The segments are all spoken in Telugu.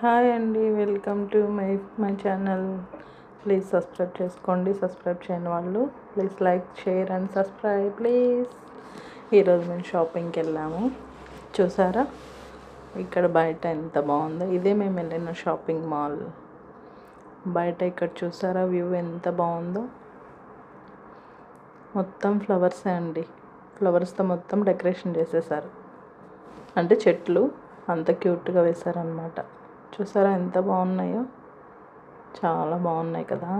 హాయ్ అండి, welcome to my channel. Please subscribe చేసుకోండి. సబ్స్క్రైబ్ చేయని వాళ్ళు please like, share and subscribe please. ఈరోజు మేము షాపింగ్కి వెళ్ళాము. చూసారా ఇక్కడ బయట ఎంత బాగుందో. ఇదే మేము వెళ్ళిన షాపింగ్ మాల్. బయట ఇక్కడ చూసారా వ్యూ ఎంత బాగుందో. మొత్తం ఫ్లవర్సే అండి. ఫ్లవర్స్తో మొత్తం డెకరేషన్ చేసేసారు. అంటే చెట్లు అంత క్యూట్గా వేశారనమాట. చూసారా ఎంత బాగున్నాయో, చాలా బాగున్నాయి కదా.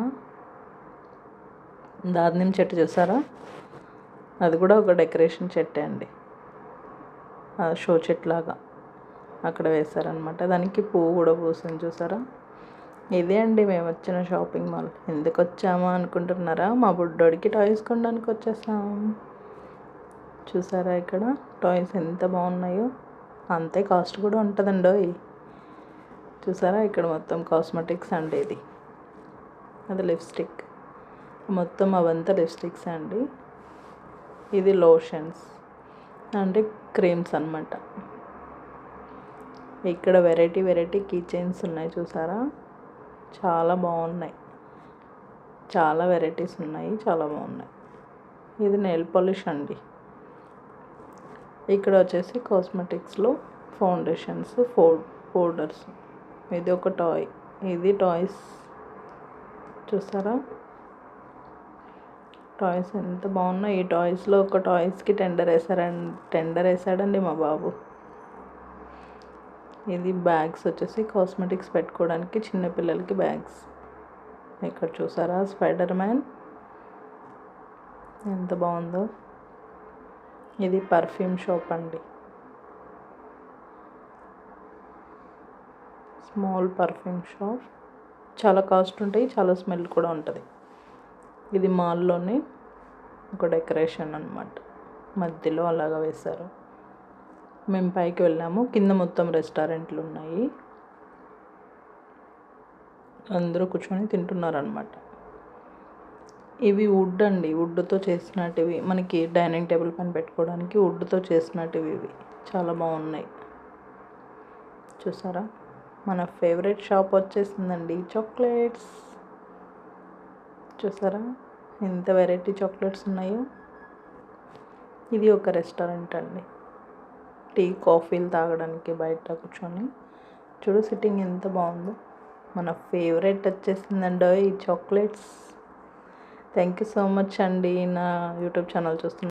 దానిమ్మ చెట్టు చూసారా, అది కూడా ఒక డెకరేషన్ చెట్టే అండి. షో చెట్టు లాగా అక్కడ వేశారనమాట. దానికి పువ్వు కూడా పూసింది చూసారా. ఇదే అండి మేము వచ్చిన షాపింగ్ మాల్. ఎందుకు వచ్చామా అనుకుంటున్నారా? మా బుడ్డోడికి టాయ్స్ కొనడానికి వచ్చేసాం. చూసారా ఇక్కడ టాయ్స్ ఎంత బాగున్నాయో. అంతే కాస్ట్ కూడా ఉంటుందండి. చూసారా ఇక్కడ మొత్తం కాస్మెటిక్స్ అండి. ఇది అది లిప్స్టిక్, మొత్తం అవంతా లిప్స్టిక్స్ అండి. ఇది లోషన్స్ అంటే క్రీమ్స్ అన్నమాట. ఇక్కడ వెరైటీ కీ చైన్స్ ఉన్నాయి చూసారా, చాలా బాగున్నాయి. చాలా వెరైటీస్ ఉన్నాయి, చాలా బాగున్నాయి. ఇది నెయిల్ పాలిష్ అండి. ఇక్కడ వచ్చేసి కాస్మెటిక్స్లో ఫౌండేషన్స్, పౌడర్స్. ఇది ఒక టాయ్, ఇది టాయ్స్. చూసారా టాయ్స్ ఎంత బాగున్నాయి. ఈ టాయ్స్లో ఒక టాయ్స్కి టెండర్ వేసాడండి మా బాబు. ఇది బ్యాగ్స్ వచ్చేసి కాస్మెటిక్స్ పెట్టుకోవడానికి చిన్నపిల్లలకి బ్యాగ్స్. ఇక్కడ చూసారా స్పైడర్ మ్యాన్ ఎంత బాగుందో. ఇది పర్ఫ్యూమ్ షాప్ అండి. Small perfume shop. చాలా కాస్ట్ ఉంటాయి, చాలా స్మెల్ కూడా ఉంటుంది. ఇది మాల్లోనే ఒక డెకరేషన్ అన్నమాట. మధ్యలో అలాగా వేశారు. మేము పైకి వెళ్ళాము. కింద మొత్తం రెస్టారెంట్లు ఉన్నాయి. అందరూ కూర్చొని తింటున్నారు అన్నమాట. ఇవి వుడ్ అండి. వుడ్తో చేసినటివి, మనకి డైనింగ్ టేబుల్ పైన పెట్టుకోవడానికి వుడ్తో చేసినటివి. ఇవి చాలా బాగున్నాయి. చూసారా మన ఫేవరెట్ షాప్ వచ్చేసిందండి, చాక్లెట్స్. చూసారా ఎంత వెరైటీ చాక్లెట్స్ ఉన్నాయో. ఇది ఒక రెస్టారెంట్ అండి. టీ కాఫీలు తాగడానికి బయట కూర్చొని చూడు సిట్టింగ్ ఎంత బాగుందో. మన ఫేవరెట్ వచ్చేసిందండి ఈ chocolates. Thank you so much అండి. నా యూట్యూబ్ ఛానల్ చూస్తున్నా.